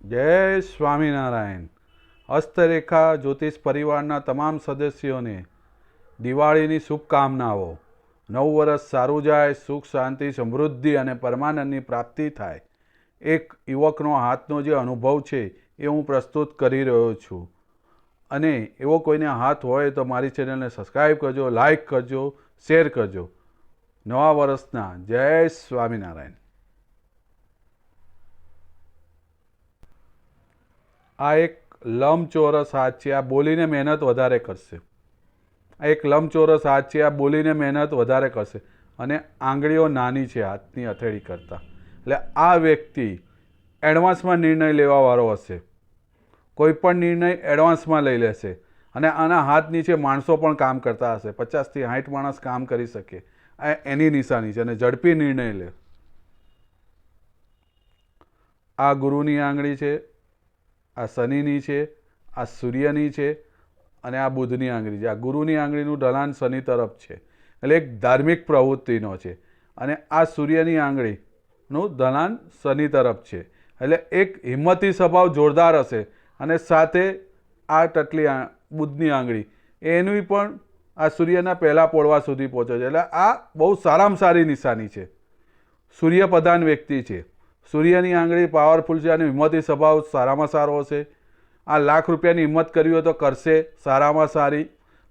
જય સ્વામિનારાયણ. હસ્તરેખા જ્યોતિષ પરિવારના તમામ સદસ્યોને દિવાળીની શુભકામનાઓ. નવું વર્ષ સારું જાય, સુખ શાંતિ સમૃદ્ધિ અને પરમાનંદની પ્રાપ્તિ થાય. એક યુવકનો હાથનો જે અનુભવ છે એ હું પ્રસ્તુત કરી રહ્યો છું. અને એવો કોઈને હાથ હોય તો મારી ચેનલને સબસ્ક્રાઈબ કરજો, લાઈક કરજો, શેર કરજો. નવા વર્ષના જય સ્વામિનારાયણ. આ એક લંબચોરસ હાથ છે. આ બોલીને મહેનત વધારે કરશે. આ એક લંબચોરસ હાથ છે. આ બોલીને મહેનત વધારે કરશે અને આંગળીઓ નાની છે હાથની હથેળી કરતાં. એટલે આ વ્યક્તિ એડવાન્સમાં નિર્ણય લેવાવાળો હશે. કોઈ પણ નિર્ણય એડવાન્સમાં લઈ લેશે અને આના હાથ નીચે માણસો પણ કામ કરતા હશે. 50 થી 60 માણસ કામ કરી શકે. આ એની નિશાની છે અને ઝડપી નિર્ણય લે. આ ગુરુની આંગળી છે, આ શનિની છે, આ સૂર્યની છે અને આ બુધની આંગળી છે. આ ગુરુની આંગળીનું ઢલાન શનિ તરફ છે એટલે એક ધાર્મિક પ્રવૃત્તિનો છે અને આ સૂર્યની આંગળીનું ઢલાન શનિ તરફ છે એટલે એક હિંમતી સ્વભાવ જોરદાર હશે. અને સાથે આ ટટલી બુધની આંગળી એની પણ આ સૂર્યના પહેલા પોળવા સુધી પહોંચે છે એટલે આ બહુ સારામાં સારી નિશાની છે. સૂર્ય પ્રધાન વ્યક્તિ છે. સૂર્યની આંગળી પાવરફુલ છે અને હિંમતી સ્વભાવ સારામાં સારો હશે. આ લાખ રૂપિયાની હિંમત કરવી હોય તો કરશે, સારામાં સારી.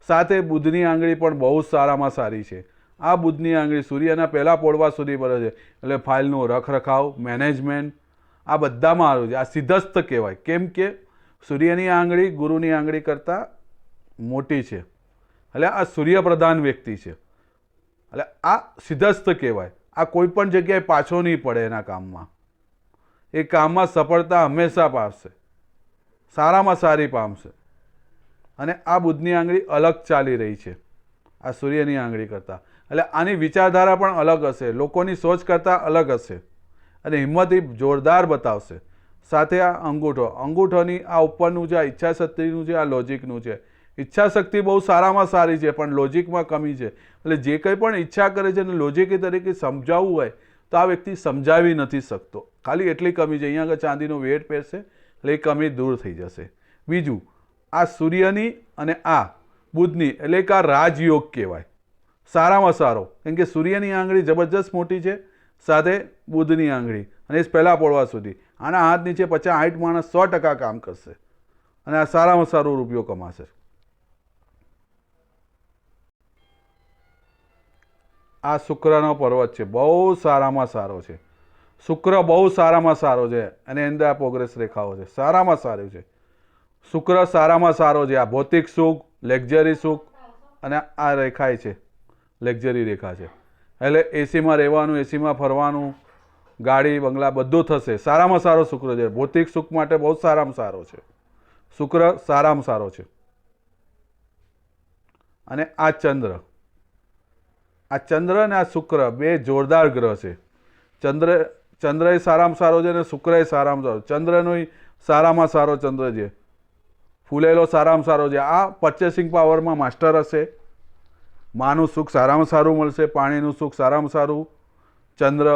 સાથે બુધની આંગળી પણ બહુ સારામાં સારી છે. આ બુધની આંગળી સૂર્યના પહેલા પોળવા સુધી પડે છે એટલે ફાઇલનું રખરખાવ, મેનેજમેન્ટ આ બધામાં આવ્યું છે. આ સિદ્ધસ્થ કહેવાય કેમ કે સૂર્યની આંગળી ગુરુની આંગળી કરતાં મોટી છે એટલે આ સૂર્યપ્રધાન વ્યક્તિ છે એટલે આ સિદ્ધસ્થ કહેવાય. આ કોઈ પણ જગ્યાએ પાછો નહીં પડે એના કામમાં. એ કામમાં સફળતા હંમેશા પામશે, સારામાં સારી પામશે. અને આ બુધની આંગળી અલગ ચાલી રહી છે આ સૂર્યની આંગળી કરતાં એટલે આની વિચારધારા પણ અલગ હશે, લોકોની સોચ કરતાં અલગ હશે અને હિંમત જોરદાર બતાવશે. સાથે આ અંગૂઠોની આ ઉપરનું છે, આ ઈચ્છાશક્તિનું છે, આ લોજિકનું છે. ઈચ્છાશક્તિ બહુ સારામાં સારી છે પણ લોજિકમાં કમી છે એટલે જે કંઈ પણ ઈચ્છા કરે છે અને લોજિકી તરીકે સમજાવવું હોય તો આ વ્યક્તિ સમજાવી નથી શકતો. ખાલી એટલી કમી છે. અહીંયા આગળ ચાંદીનો વેટ પહેરશે એટલે એ કમી દૂર થઈ જશે. બીજું આ સૂર્યની અને આ બુધની એટલે એક આ રાજયોગ કહેવાય, સારામાં સારો. કેમ કે સૂર્યની આંગળી જબરજસ્ત મોટી છે, સાથે બુધની આંગળી અને એ પહેલા પોળવા સુધી. આના હાથ નીચે 50-60 માણસ 100% કામ કરશે અને આ સારામાં સારો રૂપિયો કમાશે. આ શુક્રનો પર્વત છે, બહુ સારામાં સારો છે. શુક્ર બહુ સારામાં સારો છે અને અંદર આ પ્રોગ્રેસ રેખાઓ છે, સારામાં સારું છે. શુક્ર સારામાં સારો છે. આ ભૌતિક સુખ, લક્ઝરી સુખ અને આ રેખાય છે લક્ઝરી રેખા છે એટલે એસીમાં રહેવાનું, એસીમાં ફરવાનું, ગાડી બંગલા બધું થશે. સારામાં સારો શુક્ર છે. ભૌતિક સુખ માટે બહુ સારામાં સારો છે. શુક્ર સારામાં સારો છે. અને આ ચંદ્ર, આ ચંદ્ર અને આ શુક્ર બે જોરદાર ગ્રહ છે. ચંદ્ર એ સારામાં સારો છે અને શુક્ર એ સારામાં સારો. ચંદ્રનો સારામાં સારો ચંદ્ર છે, ફૂલેલો સારામાં સારો છે. આ પરચેસિંગ પાવરમાં માસ્ટર હશે. માનું સુખ સારામાં સારું મળશે, પાણીનું સુખ સારામાં સારું. ચંદ્ર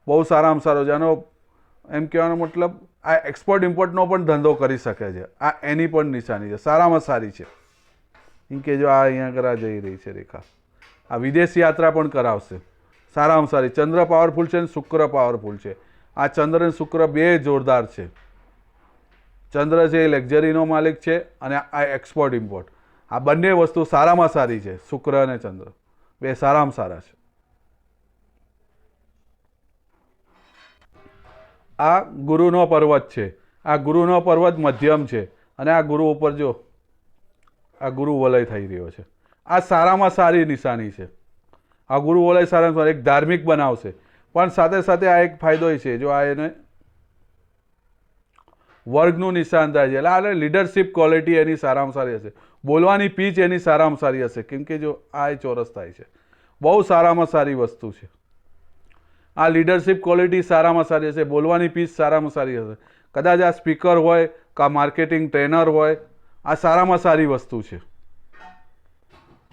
બહુ સારામાં સારો છે. આનો એમ કહેવાનો મતલબ આ એક્સપોર્ટ ઇમ્પોર્ટનો પણ ધંધો કરી શકે છે. આ એની પણ નિશાની છે, સારામાં સારી છે. એમ કે જો આ અહીંયા કરા જઈ રહી છે રેખા, આ વિદેશ યાત્રા પણ કરાવશે, સારામાં સારી. ચંદ્ર પાવરફુલ છે અને શુક્ર પાવરફુલ છે. આ ચંદ્ર અને શુક્ર બે જોરદાર છે. ચંદ્ર છે એ લક્ઝરીનો માલિક છે અને આ એક્સપોર્ટ ઇમ્પોર્ટ, આ બંને વસ્તુ સારામાં સારી છે. શુક્ર અને ચંદ્ર બે સારામાં સારા છે. આ ગુરુનો પર્વત છે. આ ગુરુનો પર્વત મધ્યમ છે અને આ ગુરુ ઉપર જો આ ગુરુ વલય થઈ રહ્યો છે. આ સારામાં સારી નિશાની છે. આ ગુરુ વલય સારામાં સારી એક ધાર્મિક બનાવશે પણ સાથે સાથે આ એક ફાયદો છે, જો આ એને વર્ગનું નિશાન થાય છે એટલે આ લીડરશિપ ક્વોલિટી એની સારામાં સારી હશે. બોલવાની પીચ એની સારામાં સારી હશે કેમ કે જો આ ચોરસ થાય છે, બહુ સારામાં સારી વસ્તુ છે. આ લીડરશિપ ક્વોલિટી સારામાં સારી હશે, બોલવાની પીચ સારામાં સારી હશે. કદાચ આ સ્પીકર હોય કે માર્કેટિંગ ટ્રેનર હોય, આ સારામાં સારી વસ્તુ છે,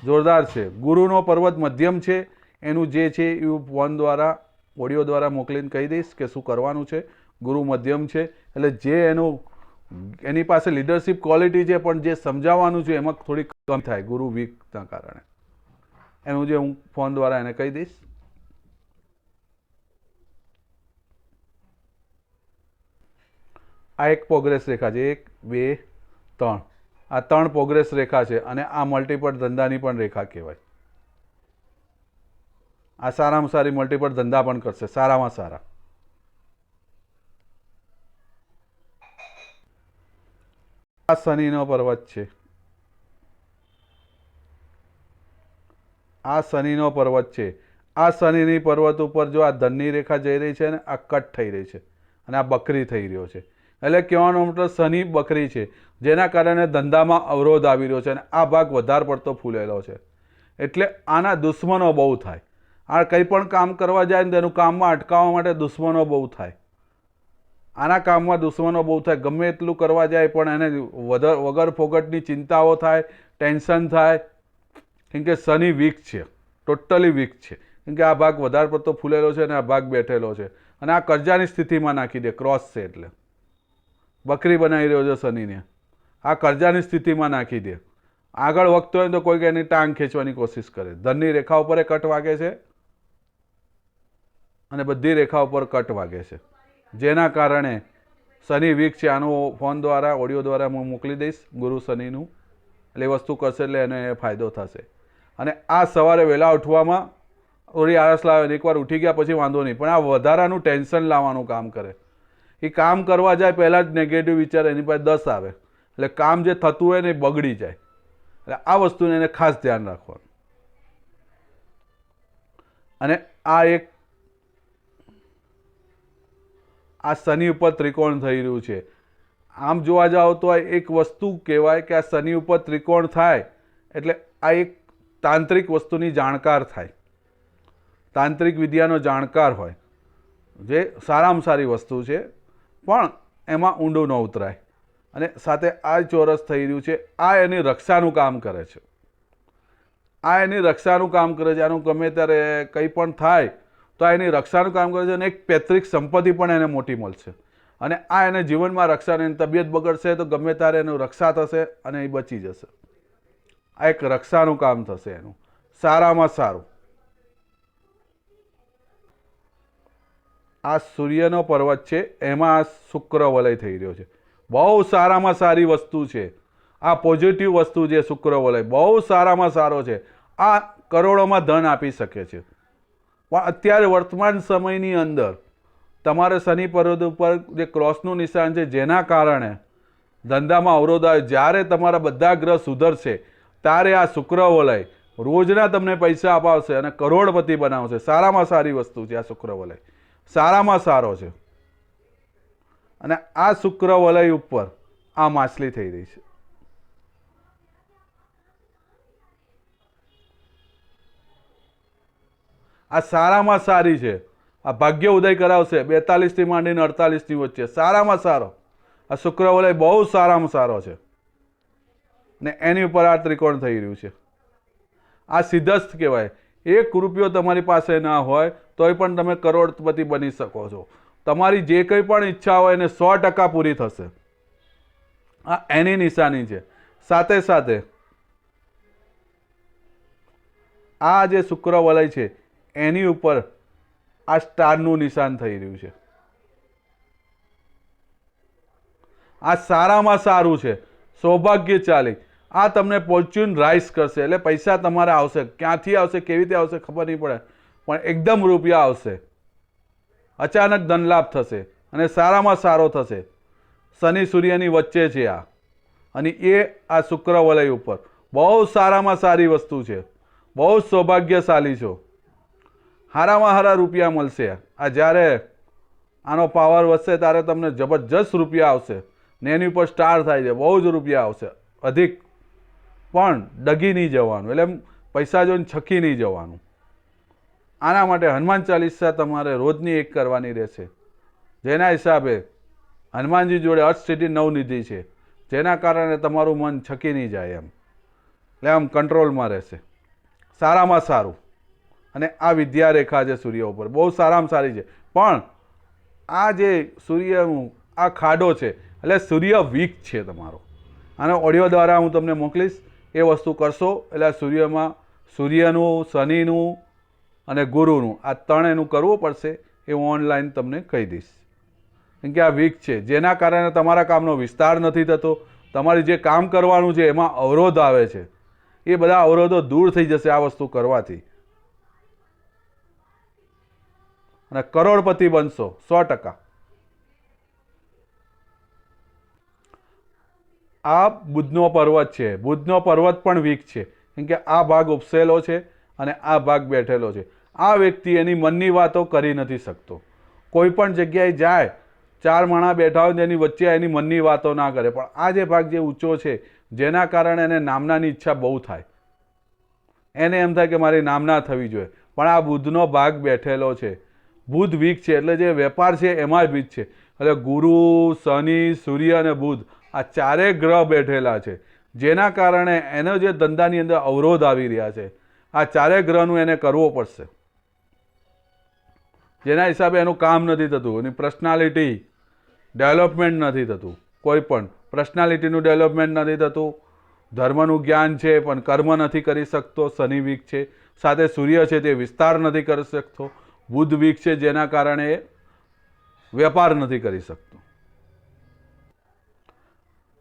જોરદાર છે. ગુરુનો પર્વત મધ્યમ છે. એનું જે છે એ ફોન દ્વારા ઓડિયો દ્વારા મોકલીને કહી દઈશ કે શું કરવાનું છે. ગુરુ મધ્યમ છે, એટલે જે એની પાસે લીડરશિપ ક્વોલિટી છે પણ જે સમજાવવાનું છે એમાં થોડી કમ થાય ગુરુ વીકના કારણે. એનું જે હું ફોન દ્વારા એને કહી દઈશ. આ એક પ્રોગ્રેસ રેખા છે, 1 2 3. આ 3 પ્રોગ્રેસ રેખા છે અને આ મલ્ટીપલ ધંધાની પણ રેખા કહેવાય. આ સારામાં સારી મલ્ટીપલ ધંધા પણ કરશે, સારામાં સારા. આ શનિનો પર્વત છે, આ શનિનો પર્વત છે. આ શનિની પર્વત ઉપર જો આ ધનની રેખા જઈ રહી છે ને આ કટ થઈ રહી છે અને આ બકરી થઈ રહ્યો છે. એટલે કહેવાનો મતલબ શનિ બકરી છે, જેના કારણે ધંધામાં અવરોધ આવી રહ્યો છે અને આ ભાગ વધારે પડતો ફૂલેલો છે. એટલે આના દુશ્મનો બહુ થાય. આ કંઈ પણ કામ કરવા જાય ને તેનું કામમાં અટકાવવા માટે દુશ્મનો બહુ થાય. આના કામમાં દુશ્મનો બહુ થાય. ગમે એટલું કરવા જાય પણ એને વગર ફોગટની ચિંતાઓ થાય, ટેન્શન થાય. કેમ કે શનિ વીક છે, ટોટલી વીક છે. કેમ કે આ ભાગ વધારે પડતો ફૂલેલો છે અને આ ભાગ બેઠેલો છે અને આ કર્જાની સ્થિતિમાં નાખી દે. ક્રોસ છે એટલે બકરી બનાવી રહ્યો છે શનિને. આ કર્જાની સ્થિતિમાં નાખી દે. આગળ વખતો હોય તો કોઈક એની ટાંગ ખેંચવાની કોશિશ કરે. ધનની રેખા ઉપર કટ વાગે છે અને બધી રેખા ઉપર કટ વાગે છે, જેના કારણે શનિ વીક છે. આનું ફોન દ્વારા ઓડિયો દ્વારા હું મોકલી દઈશ ગુરુ શનિનું, એટલે એ વસ્તુ કરશે એટલે એને ફાયદો થશે. અને આ સવારે વહેલા ઉઠવામાં થોડી આળસ લાવે, એકવાર ઉઠી ગયા પછી વાંધો નહીં, પણ આ વધારાનું ટેન્શન લાવવાનું કામ કરે. એ કામ કરવા જાય પહેલાં જ નેગેટિવ વિચાર એની પાસે 10 આવે, એટલે કામ જે થતું હોય ને એ બગડી જાય. એટલે આ વસ્તુને એને ખાસ ધ્યાન રાખવાનું. અને આ શનિ ઉપર ત્રિકોણ થઈ રહ્યું છે. આમ જોવા જાઓ તો આ એક વસ્તુ કહેવાય કે આ શનિ ઉપર ત્રિકોણ થાય એટલે આ એક તાંત્રિક વસ્તુની જાણકાર થાય, તાંત્રિક વિદ્યાનો જાણકાર હોય, જે સારામાં સારી વસ્તુ છે પણ એમાં ઊંડું ન ઉતરાય. અને સાથે આ ચોરસ થઈ રહ્યું છે, આ એની રક્ષાનું કામ કરે છે. આ એની રક્ષાનું કામ કરે છે. આનું ગમે ત્યારે કંઈ પણ થાય તો આ એની રક્ષાનું કામ કરે છે અને એક પૈતૃક સંપત્તિ પણ એને મોટી મળશે. અને આ એને જીવનમાં રક્ષા, એની તબિયત બગડશે તો ગમે ત્યારે એનું રક્ષા થશે અને એ બચી જશે. આ એક રક્ષાનું કામ થશે એનું, સારામાં સારું. આ સૂર્યનો પર્વત છે, એમાં શુક્ર વલય થઈ રહ્યો છે. બહુ સારામાં સારી વસ્તુ છે. આ પોઝિટિવ વસ્તુ છે. શુક્ર વલય બહુ સારામાં સારો છે. આ કરોડોમાં ધન આપી શકે છે. પણ અત્યારે વર્તમાન સમયની અંદર તમારે શનિ પર્વત ઉપર જે ક્રોસનું નિશાન છે, જેના કારણે ધંધામાં અવરોધ આવે. જ્યારે તમારા બધા ગ્રહ સુધરશે ત્યારે આ શુક્ર વલય રોજના તમને પૈસા અપાવશે અને કરોડપતિ બનાવશે. સારામાં સારી વસ્તુ છે આ શુક્ર વલય, સારામાં સારો છે. અને આ શુક્ર વલય ઉપર આ માછલી થઈ રહી છે. આ સારામાં સારી છે. આ ભાગ્ય ઉદય કરાવશે 42 થી માંડીને 48 ની વચ્ચે. સારામાં સારો આ શુક્ર વલય બહુ સારામાં સારો છે. ને એની ઉપર આ ત્રિકોણ થઈ રહ્યું છે. આ સિદ્ધસ્થ કહેવાય. 1 રૂપિયો તમારી પાસે ના હોય તોય પણ તમે કરોડપતિ બની શકો છો. તમારી જે કંઈ પણ ઈચ્છા હોય એને 100% પૂરી થશે. આ એની નિશાની છે. સાથે સાથે આ જે શુક્ર વલય છે એની ઉપર આ સ્ટારનું નિશાન થઈ રહ્યું છે. આ સારામાં સારું છે, સૌભાગ્યશાળી. આ તમને ફોર્ચ્યુન રાઇઝ કરશે, એટલે પૈસા તમારે આવશે. ક્યાંથી આવશે, કેવી રીતે આવશે ખબર નહીં પડે, પણ એકદમ રૂપિયા આવશે. અચાનક ધન લાભ થશે અને સારામાં સારો થશે. શનિ સૂર્યની વચ્ચે છે આ, અને એ આ શુક્ર વલય ઉપર બહુ સારામાં સારી વસ્તુ છે. બહુ સૌભાગ્યશાળી છો. હારામાં હારા રૂપિયા મળશે. આ જ્યારે આનો પાવર વધશે ત્યારે તમને જબરજસ્ત રૂપિયા આવશે. ને એની ઉપર સ્ટાર થાય છે, બહુ જ રૂપિયા આવશે, અધિક. પણ ડગી નહીં જવાનું, એટલે પૈસા જોઈને છકી નહીં જવાનું. આના માટે હનુમાન ચાલીસા તમારે રોજની 1 કરવાની રહેશે, જેના હિસાબે હનુમાનજી જોડે અષ્ટસિદ્ધિ 9 નિધિ છે, જેના કારણે તમારું મન છકી નહીં જાય એમ, એટલે આમ કંટ્રોલમાં રહેશે. સારામાં સારું. અને આ વિદ્યા રેખા છે સૂર્ય ઉપર, બહુ સારામાં સારી છે. પણ આ જે સૂર્યનું આ ખાડો છે એટલે સૂર્ય વીક છે તમારો. આને ઓડિયો દ્વારા હું તમને મોકલીશ, એ વસ્તુ કરશો એટલે સૂર્યનું, શનિનું અને ગુરુનું આ ત્રણ એનું કરવું પડશે. એ હું ઓનલાઈન તમને કહી દઈશ. કેમ કે આ વીક છે, જેના કારણે તમારા કામનો વિસ્તાર નથી થતો. તમારે જે કામ કરવાનું છે એમાં અવરોધ આવે છે, એ બધા અવરોધો દૂર થઈ જશે આ વસ્તુ કરવાથી, અને કરોડપતિ બનશો 100%. આ બુધનો પર્વત છે. બુધનો પર્વત પણ વીક છે, કેમ કે આ ભાગ ઉપસેલો છે અને આ ભાગ બેઠેલો છે. આ વ્યક્તિ એની મનની વાતો કરી નથી શકતો. કોઈ પણ જગ્યાએ જાય, 4 માણા બેઠા હોય એની વચ્ચે એની મનની વાતો ના કરે. પણ આ જે ભાગ જે ઊંચો છે, જેના કારણે એને નામનાની ઈચ્છા બહુ થાય. એને એમ થાય કે મારી નામના થવી જોઈએ, પણ આ બુધનો ભાગ બેઠેલો છે. બુધ વીક છે એટલે જે વેપાર છે એમાં જ વીક છે. એટલે ગુરુ, શનિ, સૂર્ય અને બુધ આ ચારેય ગ્રહ બેઠેલા છે, જેના કારણે એનો જે ધંધાની અંદર અવરોધ આવી રહ્યા છે. આ ચારેય ગ્રહનું એને કરવો પડશે, જેના હિસાબે એનું કામ નથી થતું, એની પર્સનાલિટી ડેવલપમેન્ટ નથી થતું. કોઈ પણ પર્સનાલિટીનું ડેવલપમેન્ટ નથી થતું. ધર્મનું જ્ઞાન છે પણ કર્મ નથી કરી શકતો, શનિ વીક છે. સાથે સૂર્ય છે તે વિસ્તાર નથી કરી શકતો. બુધ વીક છે, જેના કારણે એ વેપાર નથી કરી શકતો.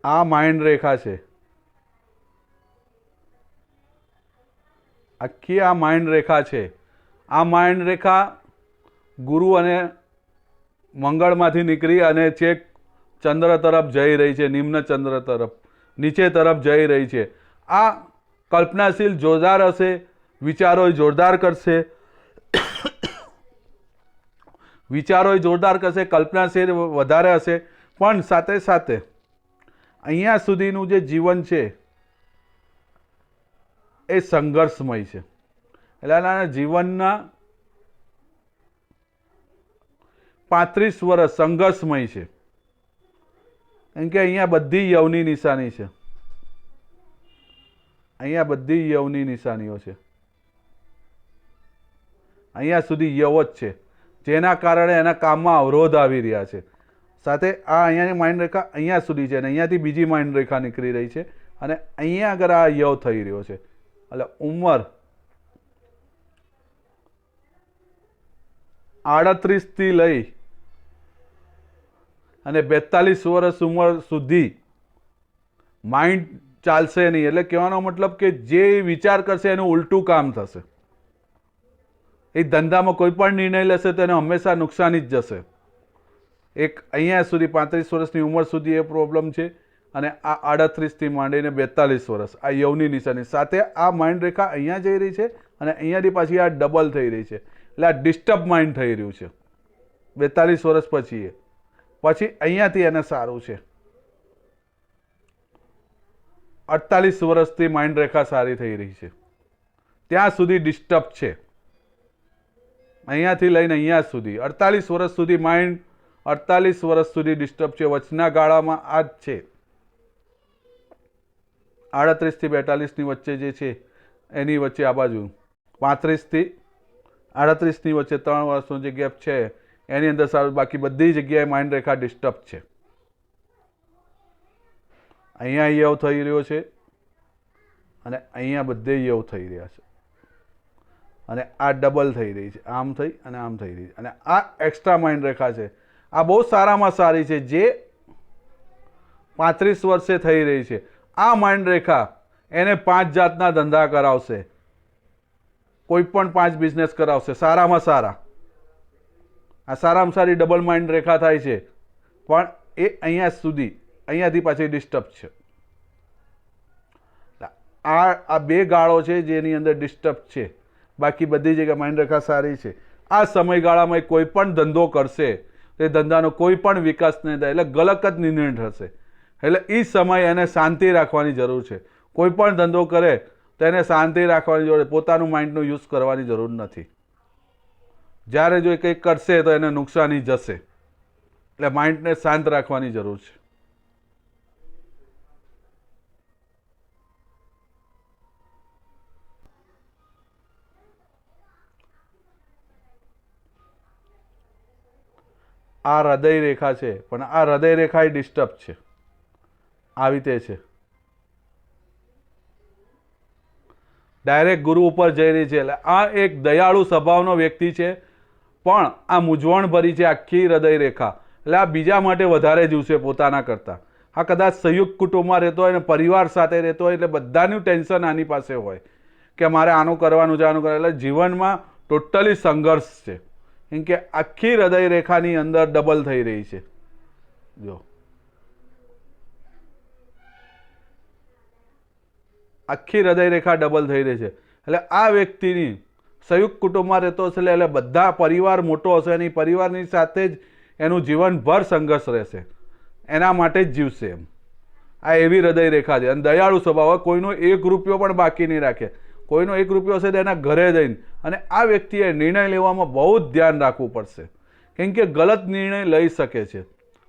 આ માઇન્ડ રેખા છે, આખી આ માઇન્ડ રેખા છે. આ માઇન્ડ રેખા ગુરુ અને મંગળમાંથી નીકળી અને છેક ચંદ્ર તરફ જઈ રહી છે, નિમ્ન ચંદ્ર તરફ, નીચે તરફ જઈ રહી છે. આ કલ્પનાશીલ જોરદાર હશે, વિચારો જોરદાર કરશે, વિચારો જોરદાર કરશે, કલ્પનાશીલ વધારે હશે. પણ સાથે સાથે અહીંયા સુધીનું જે જીવન છે એ સંઘર્ષમય છે. એટલે આના જીવનના 35 વર્ષ સંઘર્ષમય છે. કેમ કે અહીંયા બધી યવની નિશાની છે, અહીંયા બધી યવની નિશાનીઓ છે. અહીંયા સુધી યવ જ છે, જેના કારણે એના કામમાં અવરોધ આવી રહ્યા છે. સાથે આ અહીંયાની માઇન્ડ રેખા અહીંયા સુધી છે અને અહીંયાથી બીજી માઇન્ડ રેખા નીકળી રહી છે અને અહીંયા આગળ આ યવ થઈ રહ્યો છે. એટલે ઉંમર 38 થી લઈ અને 42 વર્ષ ઉંમર સુધી માઇન્ડ ચાલશે નહીં. એટલે કહેવાનો મતલબ કે જે વિચાર કરશે એનું ઉલટું કામ થશે. એ ધંધામાં કોઈ પણ નિર્ણય લેશે તો એને હંમેશા નુકસાની જ જશે. એક અહીંયા સુધી 35 વર્ષની ઉંમર સુધી એ પ્રોબ્લેમ છે અને આ 38 થી માંડીને 42 વર્ષ આ યવની નિશાની સાથે આ માઇન્ડ રેખા અહીંયા જઈ રહી છે અને અહીંયાથી પાછી આ ડબલ થઈ રહી છે. એટલે આ ડિસ્ટર્બ માઇન્ડ થઈ રહ્યું છે 42 વર્ષ પછી. પછી અહીંયાથી એને સારું છે. 48 વર્ષથી માઇન્ડ રેખા સારી થઈ રહી છે, ત્યાં સુધી ડિસ્ટર્બ છે. અહીંયાથી લઈને અહીંયા સુધી 48 વર્ષ સુધી માઇન્ડ 48 વર્ષ સુધી ડિસ્ટર્બ છે. વચના ગાળામાં આ જ છે. 38 થી 42 ની વચ્ચે જે છે એની વચ્ચે આ બાજુ 35 થી 38 ની વચ્ચે 3 વર્ષનો જે ગેપ છે એની અંદર સારું. બાકી બધી જગ્યાએ માઇન્ડ રેખા ડિસ્ટર્બ છે. અહીંયા યવ થઈ રહ્યો છે અને અહીંયા બધે યવ થઈ રહ્યા છે અને આ ડબલ થઈ રહી છે, આમ થઈ અને આમ થઈ રહી છે. અને આ એક્સ્ટ્રા માઇન્ડ રેખા છે. આ બહુ સારામાં સારી છે, જે 35 વર્ષે થઈ રહી છે. આ માઇન્ડ રેખા એને 5 જાતના ધંધા કરાવશે, કોઈ પણ 5 બિઝનેસ કરાવશે સારામાં સારા. આ સારામાં સારી ડબલ માઇન્ડ રેખા થાય છે, પણ એ અહીંયા સુધી અહીંયાથી પાછી ડિસ્ટર્બ છે. આ બે ગાળો છે જેની અંદર ડિસ્ટર્બ છે. બાકી બધી જગ્યાએ માઇન્ડ રેખા સારી છે. આ સમયગાળામાં કોઈ પણ ધંધો કરશે તે ધંધાનો કોઈ પણ વિકાસ નહીં થાય, એટલે ગલત જ નિર્ણય થશે. એટલે એ સમય એને શાંતિ રાખવાની જરૂર છે. કોઈ પણ ધંધો કરે તો એને શાંતિ રાખવાની જરૂર, પોતાનું માઇન્ડનો યુઝ કરવાની જરૂર નથી. જ્યારે જો કંઈક કરશે તો એને નુકસાની જશે, એટલે માઇન્ડને શાંત રાખવાની જરૂર છે. આ હૃદય રેખા છે, પણ આ હૃદય રેખા એ ડિસ્ટર્બ છે, આવી રીતે છે, ડાયરેક્ટ ગુરુ ઉપર જઈ રહી છે. એટલે આ એક દયાળુ સ્વભાવનો વ્યક્તિ છે, પણ આ મૂંઝવણ ભરી છે આખી હૃદય રેખા. એટલે આ બીજા માટે વધારે જીવશે પોતાના કરતાં. આ કદાચ સંયુક્ત કુટુંબમાં રહેતો હોય અને પરિવાર સાથે રહેતો હોય એટલે બધાનું ટેન્શન આની પાસે હોય કે મારે આનું કરવાનું છે, આનું કરવાનું. એટલે જીવનમાં ટોટલી સંઘર્ષ છે, કેમ કે આખી હૃદય રેખાની અંદર ડબલ થઈ રહી છે. જો આખી હૃદય રેખા ડબલ થઈ રહી છે. એટલે આ વ્યક્તિની સંયુક્ત કુટુંબમાં રહેતો હશે એટલે બધા પરિવાર મોટો હશે અને પરિવારની સાથે જ એનું જીવનભર સંઘર્ષ રહેશે, એના માટે જ જીવશે એમ. આ એવી હૃદય રેખા છે. અને દયાળુ સ્વભાવ, કોઈનો 1 રૂપિયો પણ બાકી નહીં રાખે. કોઈનો 1 રૂપિયો હશે તો એના ઘરે જઈને. અને આ વ્યક્તિએ નિર્ણય લેવામાં બહુ જ ધ્યાન રાખવું પડશે, કેમ કે ગલત નિર્ણય લઈ શકે છે.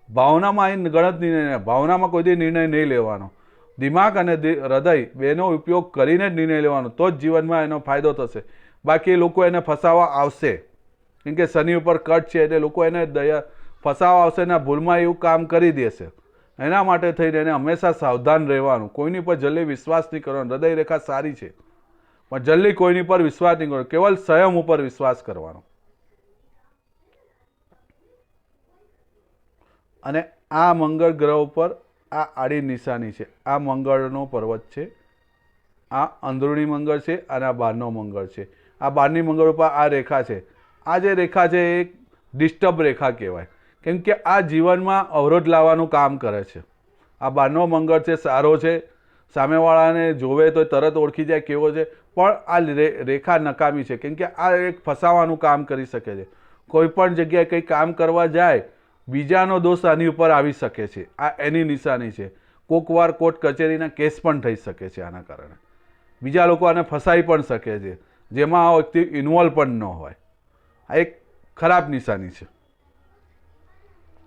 ભાવનામાં આવીને ગલત નિર્ણય, ભાવનામાં કોઈ દી નિર્ણય નહીં લેવાનો. દિમાગ અને હૃદય બેનો ઉપયોગ કરીને જ નિર્ણય લેવાનો, તો જ જીવનમાં એનો ફાયદો થશે. બાકી લોકો એને ફસાવા આવશે, કેમ કે શનિ ઉપર કટ છે એટલે લોકો એને ફસાવા આવશે ને ભૂલમાં એવું કામ કરી દેશે. એના માટે થઈને એને હંમેશા સાવધાન રહેવાનું. કોઈની પર જલ્દી વિશ્વાસ નહીં કરવાનો. હૃદય રેખા સારી છે, પણ જલ્દી કોઈની પર વિશ્વાસ નહીં કરવાનો, કેવલ સ્વયં ઉપર વિશ્વાસ કરવાનો. અને આ મંગળ ગ્રહ ઉપર આ આડી નિશાની છે. આ મંગળનો પર્વત છે, આ અંદરૂણી મંગળ છે અને આ બહારનો મંગળ છે. આ બહારની મંગળ ઉપર આ રેખા છે. આ જે રેખા છે એ ડિસ્ટર્બ રેખા કહેવાય, કેમ કે આ જીવનમાં અવરોધ લાવવાનું કામ કરે છે. આ બહારનો મંગળ છે, સારો છે, સામેવાળાને જોવે તો તરત ઓળખી જાય કેવો છે, પણ આ રેખા નકામી છે, કેમ કે આ એક ફસાવાનું કામ કરી શકે છે. કોઈ પણ જગ્યાએ કંઈ કામ કરવા જાય, બીજાનો દોષ આની ઉપર આવી શકે છે. આ એની નિશાની છે. કોક વાર કોર્ટ કચેરીના કેસ પણ થઈ શકે છે આના કારણે. બીજા લોકો આને ફસાઈ પણ શકે છે, જેમાં આ વ્યક્તિ ઇન્વોલ્વ પણ ન હોય. આ એક ખરાબ નિશાની છે.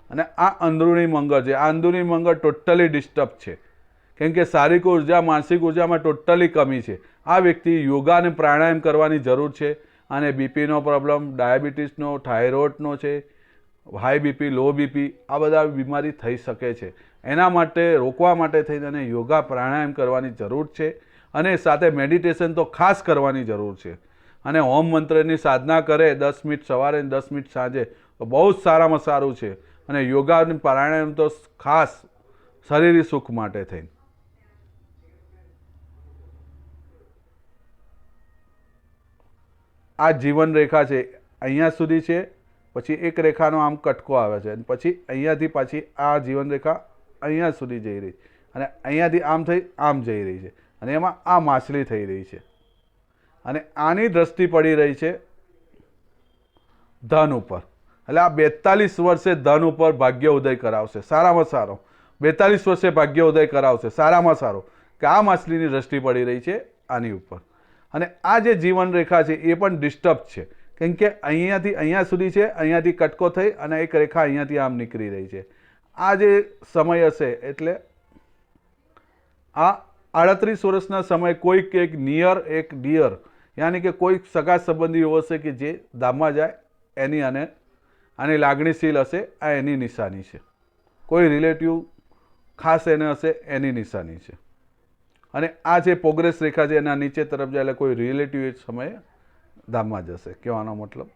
અને આ અંદરૂણી મંગળ છે. આ અંદરૂણી મંગળ ટોટલી ડિસ્ટર્બ છે, કેમ કે શારીરિક ઉર્જા, માનસિક ઉર્જામાં ટોટલી કમી છે. આ વ્યક્તિ યોગા અને પ્રાણાયામ કરવાની જરૂર છે. અને બીપીનો પ્રોબ્લેમ, ડાયાબિટીસનો, થાઇરોઇડનો છે, હાઈ બીપી, લો બીપી, આ બધા બીમારી થઈ શકે છે. એના માટે રોકવા માટે થઈને એને યોગા પ્રાણાયામ કરવાની જરૂર છે. અને સાથે મેડિટેશન તો ખાસ કરવાની જરૂર છે. અને હોમ મંત્રની સાધના કરે 10 મિનિટ સવારે અને 10 મિનિટ સાંજે, તો બહુ જ સારામાં સારું છે. અને યોગા અને પ્રાણાયામ તો ખાસ શરીરી સુખ માટે થઈને. આ જીવન રેખા છે, અહીંયા સુધી છે, પછી એક રેખાનો આમ કટકો આવે છે, અને પછી અહીંયાથી પાછી આ જીવન રેખા અહીંયા સુધી જઈ રહી, અને અહીંયાથી આમ થઈ આમ જઈ રહી છે, અને એમાં આ માછલી થઈ રહી છે. અને આની દ્રષ્ટિ પડી રહી છે ધન ઉપર. એટલે આ 42 વર્ષે ધન ઉપર ભાગ્ય ઉદય કરાવશે, સારામાં સારો. 42 વર્ષે ભાગ્ય ઉદય કરાવશે, સારામાં સારો, કે આ માછલીની દ્રષ્ટિ પડી રહી છે આની ઉપર. અને આ જે જીવન રેખા છે એ પણ ડિસ્ટર્બ છે, કેમ કે અહીંયાથી અહીંયા સુધી છે, અહીંયાથી કટકો થઈ અને એક રેખા અહીંયાથી આમ નીકળી રહી છે. આ જે સમય હશે એટલે આ 38 વર્ષના સમય કોઈક એક નિયર એક ડિયર, યાની કે કોઈ સગા સંબંધીઓ હશે કે જે ધામમાં જાય, એની આની લાગણીશીલ હશે, આ એની નિશાની છે. કોઈ રિલેટિવ ખાસ એને હશે, એની નિશાની છે. અને આ જે પ્રોગ્રેસ રેખા છે એના નીચે તરફ જાય એટલે કોઈ રિલેટિવ એ સમયે ધામમાં જશે, કહેવાનો મતલબ.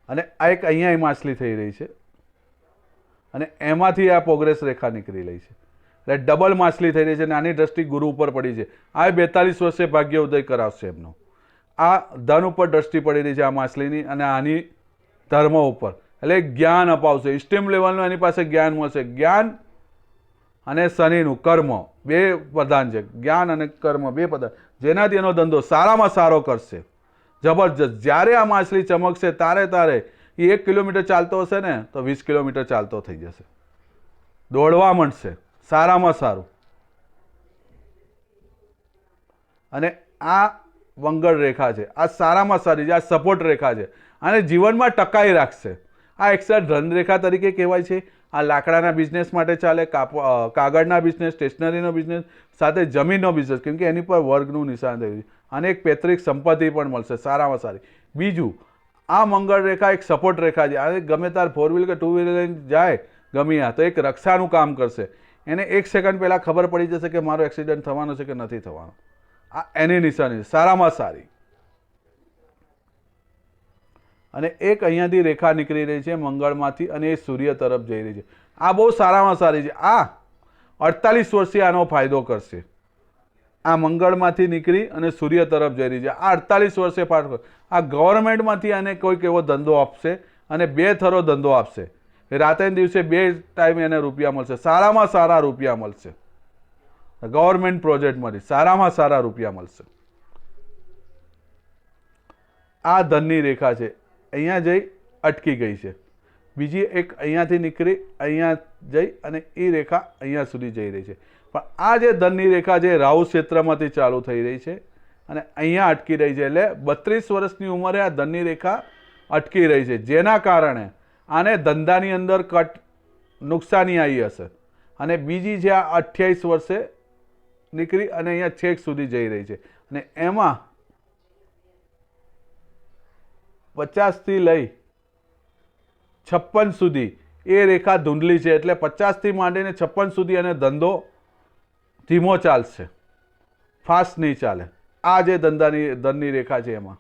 અને આ એક અહીંયા માછલી થઈ રહી છે, અને એમાંથી આ પ્રોગ્રેસ રેખા નીકળી રહી છે, એટલે ડબલ માછલી થઈ રહી છે. અને આની દ્રષ્ટિ ગુરુ ઉપર પડી છે. આ 42 વર્ષે ભાગ્ય ઉદય કરાવશે એમનો. આ ધન ઉપર દ્રષ્ટિ પડી રહી છે આ માછલીની, અને આની ધર્મ ઉપર, એટલે જ્ઞાન અપાવશે. ઇસ્ટીમ લેવલનું એની પાસે જ્ઞાન મળશે. જ્ઞાન અને શનિનું કર્મ બે પ્રધાન છે, જ્ઞાન અને કર્મ બે પ્રધાન, જેનાથી એનો ધંધો સારામાં સારો કરશે, જબરજસ્ત. જ્યારે આ માછલી ચમકશે તારે એ 1 કિલોમીટર ચાલતો હશે ને તો 20 કિલોમીટર ચાલતો થઈ જશે, દોડવા માંડશે, સારામાં સારું. અને આ મંગળ રેખા છે, આ સારામાં સારી છે, આ સપોર્ટ રેખા છે, આને જીવનમાં ટકાઈ રાખશે. આ એક્સ્ટ્રા ધન રેખા તરીકે કહેવાય છે. આ લાકડાના બિઝનેસ માટે ચાલે, કાગળના બિઝનેસ, સ્ટેશનરીનો બિઝનેસ, સાથે જમીનનો બિઝનેસ, કેમ કે એની પર વર્ગનું નિશાન થયું છે. અને એક પૈતૃક સંપત્તિ પણ મળશે, સારામાં સારી. બીજું, આ મંગળ રેખા એક સપોર્ટ રેખા છે. આ ગમે તાર 4 વ્હીલ કે 2 વ્હીલર લઈને જાય ગમે આ, તો એક રક્ષાનું કામ કરશે. એને 1 સેકન્ડ પહેલાં ખબર પડી જશે કે મારો એક્સિડન્ટ થવાનો છે કે નથી થવાનો. આ એની નિશાની સારામાં સારી. અને એક અહીંયાથી રેખા નીકળી રહી છે મંગળમાંથી અને એ સૂર્ય તરફ જઈ રહી છે. આ બહુ સારામાં સારી છે. આ 48 વર્ષથી આનો ફાયદો કરશે. આ મંગળમાંથી નીકળી અને સૂર્ય તરફ જઈ રહી છે. આ 48 વર્ષે ફાયદો. આ ગવર્મેન્ટમાંથી આને કોઈક એવો ધંધો આપશે અને 2 થરો ધંધો આપશે. રાતે દિવસે 2 ટાઈમ એને રૂપિયા મળશે, સારામાં સારા રૂપિયા મળશે. ગવર્મેન્ટ પ્રોજેક્ટમાંથી સારામાં સારા રૂપિયા મળશે. આ ધનની રેખા છે, અહીંયા જઈ અટકી ગઈ છે. બીજી એક અહીંયાથી નીકળી અહીંયા જઈ અને એ રેખા અહીંયા સુધી જઈ રહી છે. પણ આ જે ધનની રેખા છે રાહુ ક્ષેત્રમાંથી ચાલુ થઈ રહી છે અને અહીંયા અટકી રહી છે. એટલે 32 વર્ષની ઉંમરે આ ધનની રેખા અટકી રહી છે, જેના કારણે આને ધંધાની અંદર નુકસાની આવી હશે. અને બીજી છે આ 28 વર્ષે નીકળી અને અહીંયા છેક સુધી જઈ રહી છે. અને એમાં 50 થી લઈ 56 સુધી એ રેખા ધૂંધલી છે. એટલે 50 થી માંડીને 56 સુધી અને ધંધો ધીમો ચાલશે, ફાસ્ટ નહીં ચાલે. આ જે ધનની રેખા છે એમાં.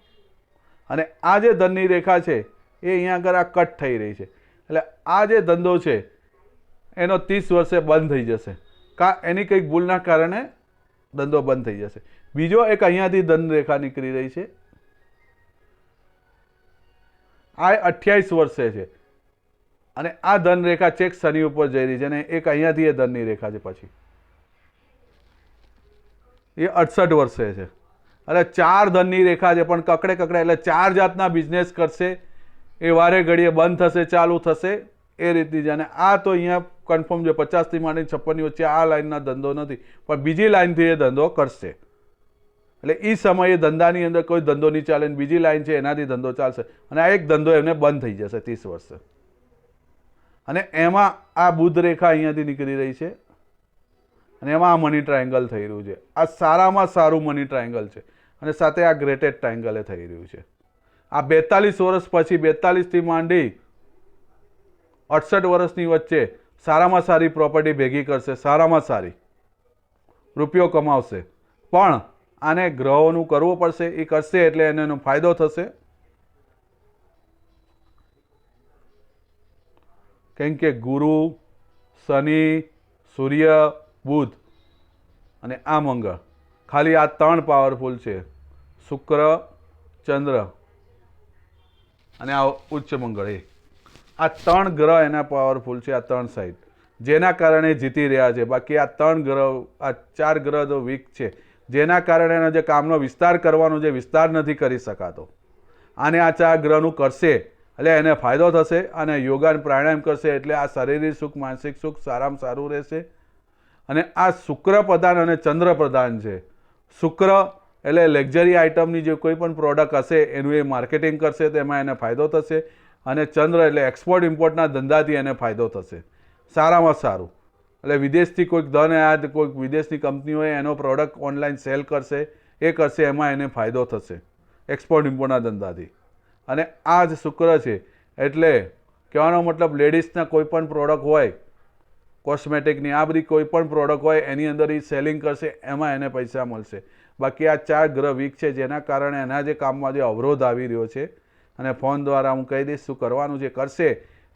અને આ જે ધનની રેખા છે એ અહીંયા આગળ આ કટ થઈ રહી છે. એટલે આ જે ધંધો છે એનો 30 વર્ષે બંધ થઈ જશે, એની કંઈક ભૂલના કારણે ધંધો બંધ થઈ જશે. બીજો એક અહીંયાથી ધન રેખા નીકળી રહી છે, આ 28 વર્ષે છે અને આ ધન રેખા ચેક શનિ ઉપર જઈ રહી છે. અને એક અહીંયાથી એ ધનની રેખા છે, પછી એ 68 વર્ષે છે. એટલે 4 ધનની રેખા છે, પણ કકડે કકડે. એટલે 4 જાતના બિઝનેસ કરશે, એ વારે ઘડીએ બંધ થશે, ચાલુ થશે, એ રીતની છે. અને આ તો અહીંયા કન્ફર્મ છે 50 થી માંડીને 56 ની વચ્ચે આ લાઈનના ધંધો નથી, પણ બીજી લાઈનથી એ ધંધો કરશે. એટલે એ સમયે ધંધાની અંદર કોઈ ધંધો નહીં ચાલે, બીજી લાઈન છે એનાથી ધંધો ચાલશે. અને આ એક ધંધો એમને બંધ થઈ જશે 30 વર્ષે. અને એમાં આ બુધ રેખા અહીંયાથી નીકળી રહી છે અને એમાં આ મની ટ્રાયેંગલ થઈ રહ્યું છે. આ સારામાં સારું મની ટ્રાયેંગલ છે અને સાથે આ ગ્રેટેડ ટ્રાયેંગલ થઈ રહ્યું છે. આ 42 વર્ષ પછી 42 થી માંડી 68 વર્ષની વચ્ચે સારામાં સારી પ્રોપર્ટી ભેગી કરશે, સારામાં સારી રૂપિયો કમાવશે. પણ આને ગ્રહોનું કરવું પડશે, એ કરશે એટલે એનો ફાયદો થશે. કેમ કે ગુરુ, શનિ, સૂર્ય, બુધ અને આ મંગળ, ખાલી આ 3 પાવરફુલ છે. શુક્ર, ચંદ્ર અને આ ઉચ્ચ મંગળ, આ 3 ગ્રહ એના પાવરફુલ છે. આ 3 સાઈડ, જેના કારણે જીતી રહ્યા છે. બાકી આ 3 ગ્રહ, આ 4 ગ્રહ તો વીક છે, જેના કારણે એનો જે કામનો વિસ્તાર કરવાનો જે વિસ્તાર નથી કરી શકાતો. આને આ 4 ગ્રહનું કરશે એટલે એને ફાયદો થશે. અને યોગા પ્રાણાયામ કરશે એટલે આ શારીરિક સુખ, માનસિક સુખ સારામાં સારું રહેશે. અને આ શુક્ર પ્રધાન અને ચંદ્ર પ્રધાન છે. શુક્ર એટલે લક્ઝરી આઇટમની જે કોઈ પણ પ્રોડક્ટ હશે એનું એ માર્કેટિંગ કરશે, તો એમાં એને ફાયદો થશે. અને ચંદ્ર એટલે એક્સપોર્ટ ઇમ્પોર્ટના ધંધાથી એને ફાયદો થશે, સારામાં સારું. એટલે વિદેશથી કોઈક ધન આયાત, કોઈક વિદેશની કંપની હોય એનો પ્રોડક્ટ ઓનલાઈન સેલ કરશે, એ કરશે, એમાં એને ફાયદો થશે એક્સપોર્ટ ઇમ્પોર્ટના ધંધાથી. અને આ જ શુક્ર છે એટલે કહેવાનો મતલબ લેડીઝના કોઈ પણ પ્રોડક્ટ હોય, કોસ્મેટિકની આ બધી કોઈ પણ પ્રોડક્ટ હોય એની અંદર એ સેલિંગ કરશે, એમાં એને પૈસા મળશે. બાકી આ 4 ગ્રહ વીક છે, જેના કારણે એના જે કામમાં જે અવરોધ આવી રહ્યો છે. અને ફોન દ્વારા હું કહી દઈશ શું કરવાનું છે, કરશે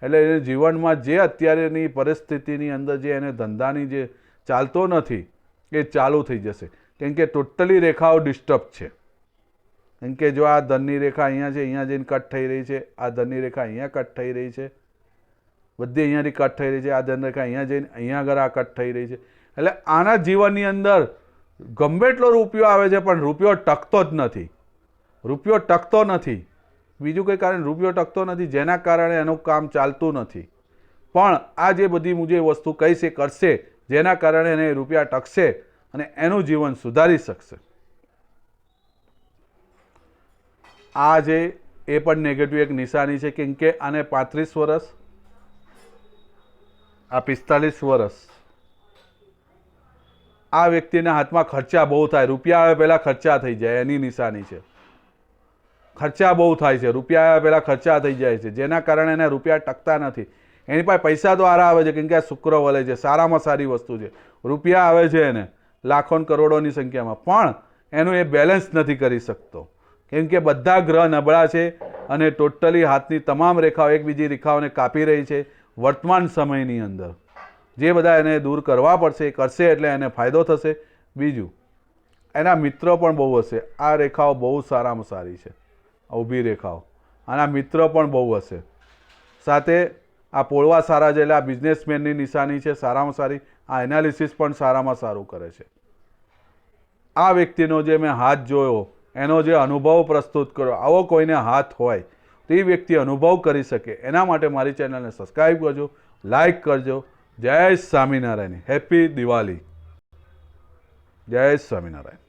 એટલે એને જીવનમાં જે અત્યારેની પરિસ્થિતિની અંદર જે એને ધંધાની જે ચાલતો નથી એ ચાલુ થઈ જશે. કેમ કે ટોટલી રેખાઓ ડિસ્ટર્બ છે. કેમ કે જો આ ધનની રેખા અહીંયા છે, અહીંયા જઈને કટ થઈ રહી છે, આ ધનની રેખા અહીંયા કટ થઈ રહી છે, બધી અહીંયાથી કટ થઈ રહી છે, આ ધન રેખા અહીંયા જઈને અહીંયા આગળ આ કટ થઈ રહી છે. એટલે આના જીવનની અંદર ગમે એટલો રૂપિયો આવે છે પણ રૂપિયો ટકતો જ નથી. રૂપિયો ટકતો નથી, બીજું કંઈ કારણ રૂપિયો ટકતો નથી, જેના કારણે એનું કામ ચાલતું નથી. પણ આ જે બધી હું જે વસ્તુ કહીશ એ કરશે, જેના કારણે એને રૂપિયા ટકશે અને એનું જીવન સુધારી શકશે. આ જે એ પણ નેગેટિવ એક નિશાની છે. કેમ કે આને 35 વર્ષ, આ 45 વર્ષ આ વ્યક્તિના હાથમાં ખર્ચા બહુ થાય, રૂપિયા આવે પહેલાં ખર્ચા થઈ જાય, એની નિશાની છે. ખર્ચા બહુ થાય છે, રૂપિયા આવે પહેલાં ખર્ચા થઈ જાય છે, જેના કારણે એને રૂપિયા ટકતા નથી. એની પાસે પૈસા તો સારા આવે છે, કેમ કે આ શુક્ર વલે છે, સારામાં સારી વસ્તુ છે. રૂપિયા આવે છે એને લાખો ને કરોડોની સંખ્યામાં, પણ એનું એ બેલેન્સ નથી કરી શકતો, કેમ કે બધા ગ્રહ નબળા છે અને ટોટલી હાથની તમામ રેખાઓ એકબીજી રેખાઓને કાપી રહી છે. વર્તમાન સમયની અંદર જે બધા એને દૂર કરવા પડશે એ કરશે એટલે એને ફાયદો થશે. બીજું, એના મિત્રો પણ બહુ હશે. આ રેખાઓ બહુ સારામાં સારી છે, ઊભી રેખાઓ, આના મિત્ર પણ બહુ હશે. સાથે આ પોળવા સારા છે એટલે આ બિઝનેસમેનની નિશાની છે સારામાં સારી. આ એનાલિસિસ પણ સારામાં સારું કરે છે. આ વ્યક્તિનો જે મેં હાથ જોયો, એનો જે અનુભવ પ્રસ્તુત કર્યો, આવો કોઈને હાથ હોય તો એ વ્યક્તિ અનુભવ કરી શકે, એના માટે મારી ચેનલને સબસ્ક્રાઈબ કરજો, લાઈક કરજો. જય સ્વામિનારાયણ. હેપી દિવાળી. જય સ્વામિનારાયણ.